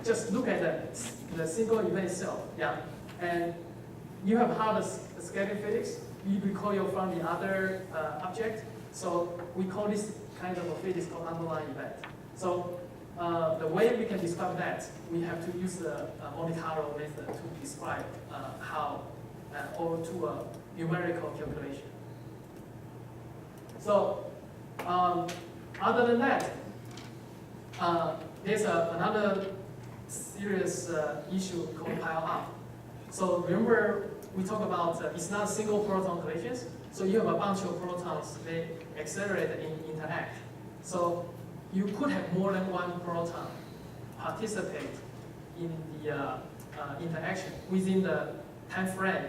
just look at the single event itself. Yeah, and you have how the scaling physics. We recoil from the other object. So we call this kind of a physics called underlying event. So the way we can describe that, we have to use the Monte Carlo method to describe how, or to a numerical calculation. So other than that, there's another serious issue called pile up. So remember, we talked about it's not single proton collisions. So you have a bunch of protons, they accelerate and interact. So you could have more than one proton participate in the interaction within the time frame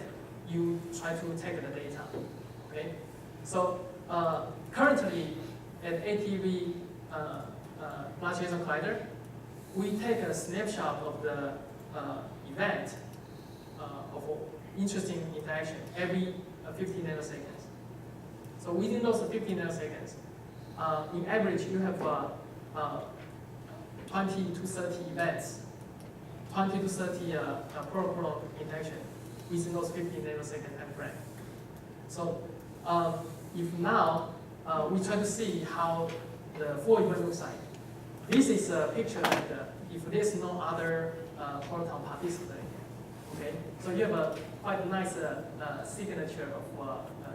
you try to take the data. Okay? So currently at ATV Large Hadron Collider, we take a snapshot of the event of interesting interaction every 50 nanoseconds. So within those 50 nanoseconds, in average, you have 20 to 30 events, 20 to 30 proton interaction within those 50 nanosecond time frame. So if now we try to see how the full event looks like. This is a picture that if there's no other proton participating, okay? So you have a quite nice signature of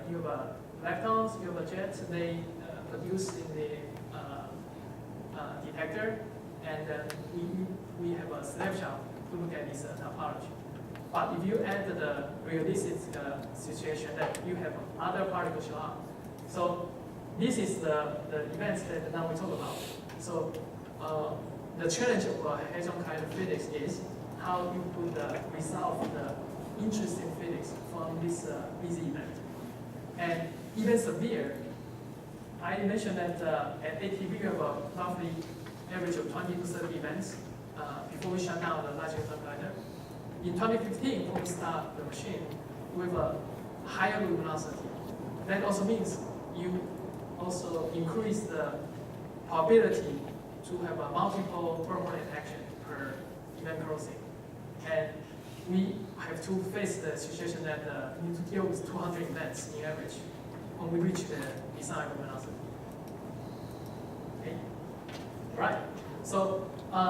you have leptons, you have a jet, they produce in the detector, and then we have a snapshot to look at this topology. But if you add the realistic situation that you have other particles show up, so this is the events that now we talk about. So the challenge of Hadron Collider physics is how you could resolve the interesting physics from this busy event. And even severe, I mentioned that at ATV we have a roughly average of 20 to 30 events before we shut down the Large Hadron Collider. In 2015, when we start the machine with a higher luminosity, that also means you also increase the probability to have a multiple proton interaction per event crossing. And we have to face the situation that we need to deal with 200 events in average when we reach the design luminosity. Okay? Right. So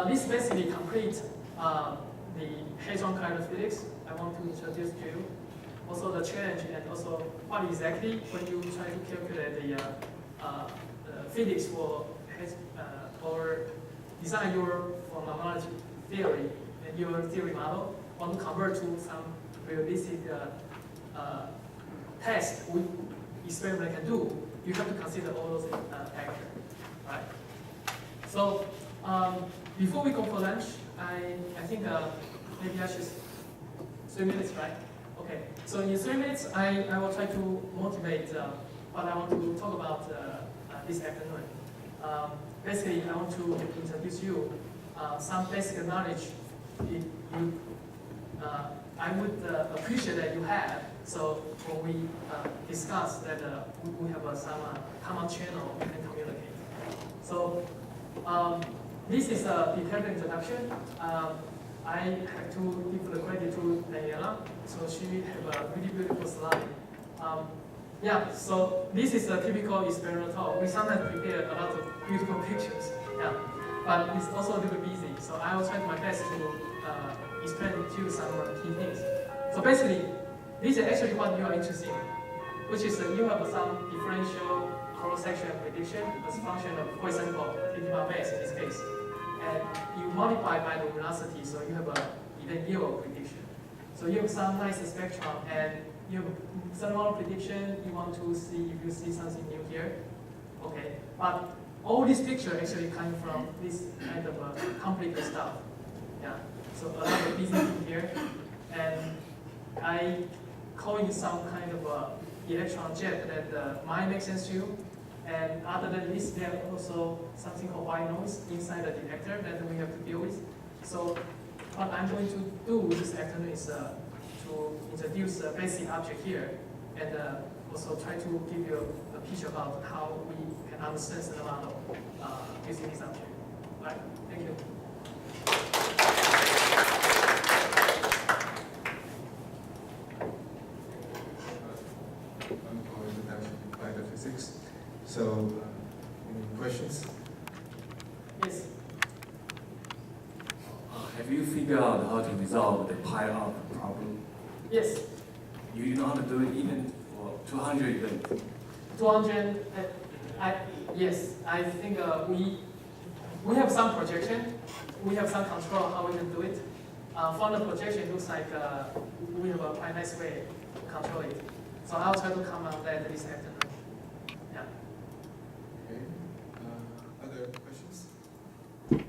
this basically completes the Hadron Collider physics I want to introduce to you. Also the challenge and also what exactly when you try to calculate the physics for or design your phenomenology theory and your theory model, want to convert to some realistic test we experiment can do, you have to consider all those factors, right? So before we go for lunch, I think maybe I should 3 minutes, right? Okay. So in 3 minutes, I will try to motivate what I want to talk about this afternoon. Basically, I want to introduce you some basic knowledge I would appreciate that you have. So when we discuss that we have some common channel we can communicate. So this is a detailed introduction. I have to give the credit to Daniela. So she have a really beautiful slide. Yeah, so this is a typical experimental talk. We sometimes prepare a lot of beautiful pictures. Yeah, but it's also a little bit busy. So I will try my best to explain to you some key things. So basically, this is actually what you are interested in, which is you have some differential cross-section prediction as a function of, for example, T-bar mass in this case. And you multiply by the luminosity, so you have a event yield prediction. So you have some nice spectrum, and you have thermal prediction. You want to see if you see something new here. Okay, but all this picture actually comes from this kind of complicated stuff. Yeah, so a lot of busy thing here, and I call it some kind of electron jet that might make sense to you. And other than this, there are also something called white noise inside the detector that we have to deal with. So what I'm going to do this afternoon is to introduce a basic object here, and also try to give you a picture about how we can understand the model using this object. All right, thank you. Have you figured out how to resolve the pile-up problem? Yes, You know how to do it even for 200 events. 200. Yes, I think we have some projection. We have some control how we can do it. From the projection, it looks like we have a quite nice way to control it. So I'll try to come on that this afternoon. Yeah. Okay. Other questions? Okay.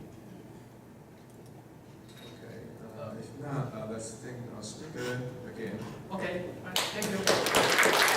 If not, let's thank our speaker again. Okay. All right. Thank you.